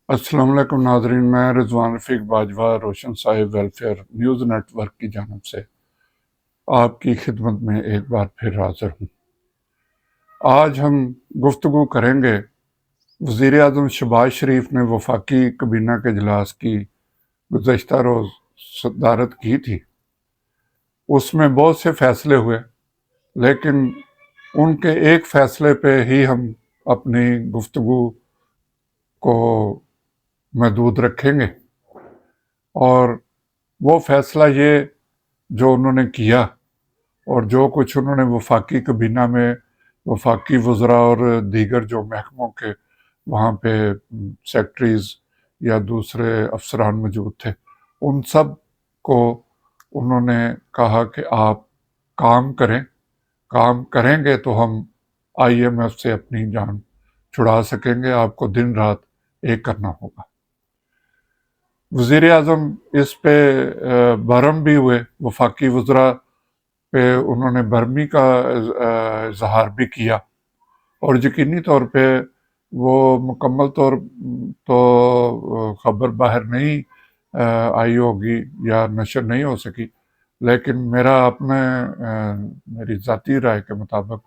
السلام علیکم ناظرین، میں رضوان رفیق باجوہ روشن صاحب ویلفیئر نیوز نیٹ ورک کی جانب سے آپ کی خدمت میں ایک بار پھر حاضر ہوں۔ آج ہم گفتگو کریں گے وزیر اعظم شہباز شریف نے وفاقی کابینہ کے اجلاس کی گزشتہ روز صدارت کی تھی۔ اس میں بہت سے فیصلے ہوئے، لیکن ان کے ایک فیصلے پہ ہی ہم اپنی گفتگو کو محدود رکھیں گے، اور وہ فیصلہ یہ جو انہوں نے کیا اور جو کچھ انہوں نے وفاقی کابینہ میں وفاقی وزراء اور دیگر جو محکموں کے وہاں پہ سیکٹریز یا دوسرے افسران موجود تھے، ان سب کو انہوں نے کہا کہ آپ کام کریں گے تو ہم IMF سے اپنی جان چھڑا سکیں گے، آپ کو دن رات ایک کرنا ہوگا۔ وزیر اعظم اس پہ برہم بھی ہوئے، وفاقی وزراء پہ انہوں نے برہمی کا اظہار بھی کیا، اور یقینی طور پہ وہ مکمل طور تو خبر باہر نہیں آئی ہوگی یا نشر نہیں ہو سکی، لیکن میری ذاتی رائے کے مطابق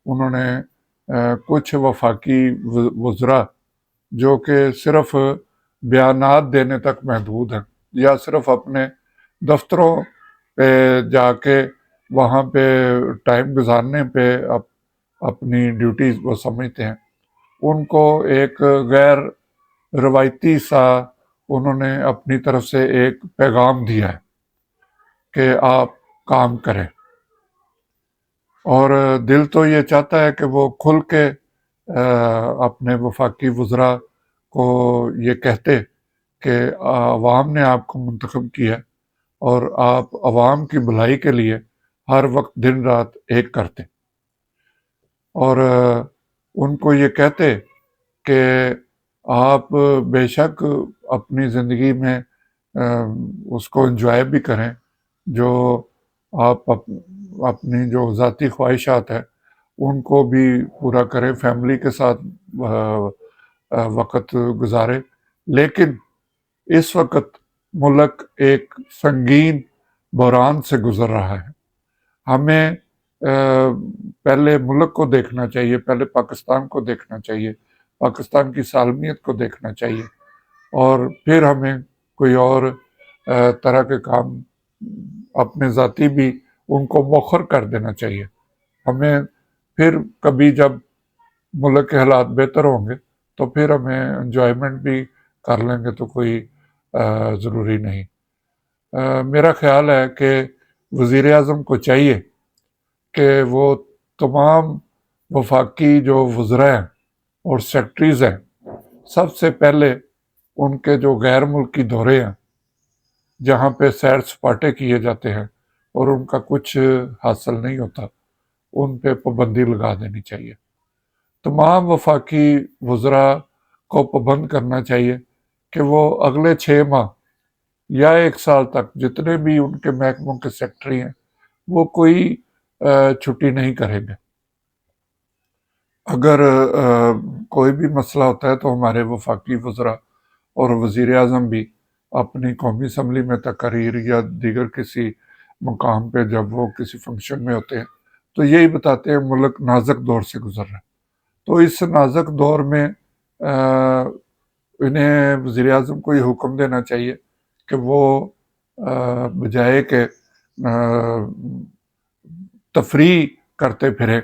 انہوں نے کچھ وفاقی وزراء جو کہ صرف بیانات دینے تک محدود ہیں یا صرف اپنے دفتروں پہ جا کے وہاں پہ ٹائم گزارنے پہ اپنی ڈیوٹیز وہ سمجھتے ہیں، ان کو ایک غیر روایتی سا انہوں نے اپنی طرف سے ایک پیغام دیا ہے کہ آپ کام کریں، اور دل تو یہ چاہتا ہے کہ وہ کھل کے اپنے وفاقی وزراء کو یہ کہتے کہ عوام نے آپ کو منتخب کیا ہے اور آپ عوام کی بھلائی کے لیے ہر وقت دن رات ایک کرتے، اور ان کو یہ کہتے کہ آپ بے شک اپنی زندگی میں اس کو انجوائے بھی کریں، جو آپ اپنی جو ذاتی خواہشات ہیں ان کو بھی پورا کریں، فیملی کے ساتھ وقت گزارے، لیکن اس وقت ملک ایک سنگین بحران سے گزر رہا ہے۔ ہمیں پہلے ملک کو دیکھنا چاہیے، پہلے پاکستان کو دیکھنا چاہیے، پاکستان کی سالمیت کو دیکھنا چاہیے، اور پھر ہمیں کوئی اور طرح کے کام اپنے ذاتی بھی ان کو مؤخر کر دینا چاہیے۔ ہمیں پھر کبھی جب ملک کے حالات بہتر ہوں گے تو پھر ہمیں انجوائمنٹ بھی کر لیں گے، تو کوئی ضروری نہیں۔ میرا خیال ہے کہ وزیر اعظم کو چاہیے کہ وہ تمام وفاقی جو وزراء ہیں اور سیکٹریز ہیں، سب سے پہلے ان کے جو غیر ملکی دورے ہیں جہاں پہ سیر سپاٹے کیے جاتے ہیں اور ان کا کچھ حاصل نہیں ہوتا، ان پہ پابندی لگا دینی چاہیے۔ تمام وفاقی وزراء کو پابند کرنا چاہیے کہ وہ اگلے 6 ماہ یا 1 سال تک جتنے بھی ان کے محکموں کے سیکٹری ہیں وہ کوئی چھٹی نہیں کریں گے۔ اگر کوئی بھی مسئلہ ہوتا ہے تو ہمارے وفاقی وزراء اور وزیر اعظم بھی اپنی قومی اسمبلی میں تقاریر یا دیگر کسی مقام پہ جب وہ کسی فنکشن میں ہوتے ہیں تو یہی بتاتے ہیں ملک نازک دور سے گزر رہا ہے۔ تو اس نازک دور میں انہیں وزیر اعظم کو یہ حکم دینا چاہیے کہ وہ بجائے کہ تفریح کرتے پھرے،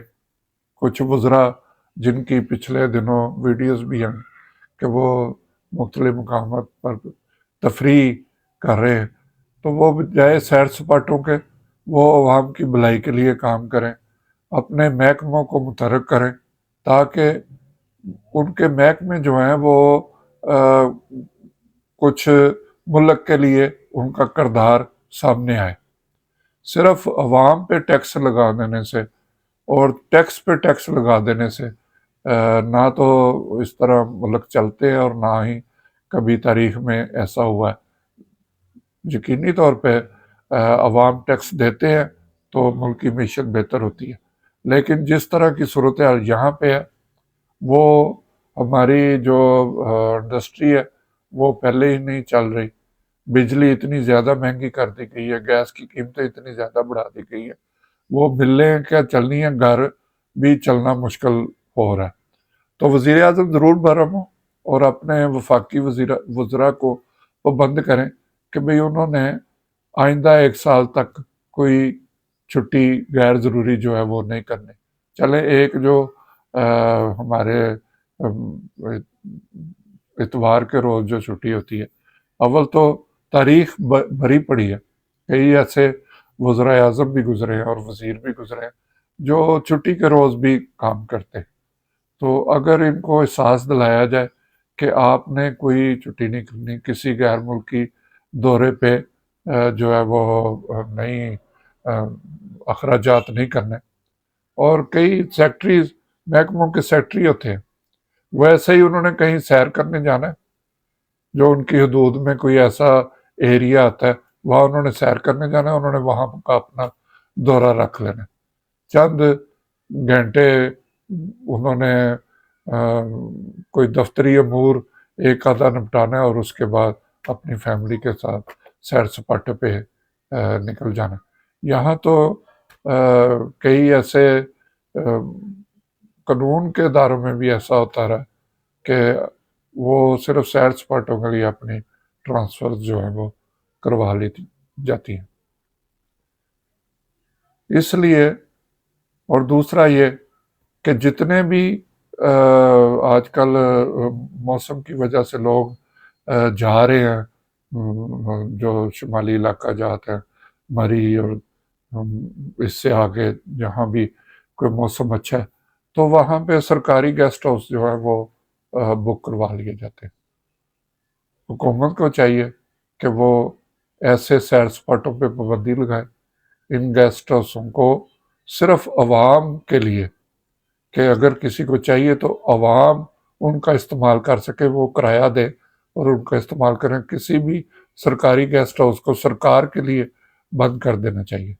کچھ وزراء جن کی پچھلے دنوں ویڈیوز بھی ہیں کہ وہ مختلف مقامات پر تفریح کر رہے ہیں، تو وہ بجائے سیر سپاٹوں کے وہ عوام کی بھلائی کے لیے کام کریں، اپنے محکموں کو متحرک کریں تاکہ ان کے محکمے جو ہیں وہ کچھ ملک کے لیے ان کا کردار سامنے آئے۔ صرف عوام پہ ٹیکس لگا دینے سے اور ٹیکس پہ ٹیکس لگا دینے سے نہ تو اس طرح ملک چلتے ہیں اور نہ ہی کبھی تاریخ میں ایسا ہوا ہے۔ یقینی طور پہ عوام ٹیکس دیتے ہیں تو ملک کی معیشت بہتر ہوتی ہے، لیکن جس طرح کی صورتحال یہاں پہ ہے وہ ہماری جو انڈسٹری ہے وہ پہلے ہی نہیں چل رہی، بجلی اتنی زیادہ مہنگی کر دی گئی ہے، گیس کی قیمتیں اتنی زیادہ بڑھا دی گئی ہے، وہ ملیں کیا چلنی ہے، گھر بھی چلنا مشکل ہو رہا ہے۔ تو وزیر اعظم ضرور برہم ہوں اور اپنے وفاقی وزراء کو پابند کریں کہ بھئی انہوں نے آئندہ 1 سال تک کوئی چھٹی غیر ضروری جو ہے وہ نہیں کرنی۔ چلیں ایک جو ہمارے اتوار کے روز جو چھٹی ہوتی ہے، اول تو تاریخ بھری پڑی ہے، کئی ایسے وزراء اعظم بھی گزرے ہیں اور وزیر بھی گزرے ہیں جو چھٹی کے روز بھی کام کرتے ہیں۔ تو اگر ان کو احساس دلایا جائے کہ آپ نے کوئی چھٹی نہیں کرنی، کسی غیر ملکی دورے پہ جو ہے وہ نہیں اخراجات نہیں کرنے، اور کئی سیکٹریز محکموں کے سیکٹری ہوتے ہیں، ویسے ہی انہوں نے کہیں سیر کرنے جانا ہے، جو ان کی حدود میں کوئی ایسا ایریا آتا ہے وہاں انہوں نے سیر کرنے جانا ہے، انہوں نے وہاں کا اپنا دورہ رکھ لینا ہے، چند گھنٹے انہوں نے کوئی دفتری امور ایک آدھا نپٹانا ہے اور اس کے بعد اپنی فیملی کے ساتھ سیر سپاٹے پہ نکل جانا۔ یہاں تو کئی ایسے قانون کے اداروں میں بھی ایسا ہوتا رہا کہ وہ صرف سیر سپاٹوں کے لیے اپنی ٹرانسفر جو ہے وہ کروا لی جاتی ہیں۔ اس لیے، اور دوسرا یہ کہ جتنے بھی آج کل موسم کی وجہ سے لوگ جا رہے ہیں، جو شمالی علاقہ جاتے ہیں، مری اور اس سے آگے جہاں بھی کوئی موسم اچھا ہے، تو وہاں پہ سرکاری گیسٹ ہاؤس جو ہے وہ بک کروا لیے جاتے ہیں۔ حکومت کو چاہیے کہ وہ ایسے سیر سپاٹوں پہ پابندی لگائے، ان گیسٹ ہاؤسوں کو صرف عوام کے لیے، کہ اگر کسی کو چاہیے تو عوام ان کا استعمال کر سکے، وہ کرایہ دے اور ان کا استعمال کریں۔ کسی بھی سرکاری گیسٹ ہاؤس کو سرکار کے لیے بند کر دینا چاہیے۔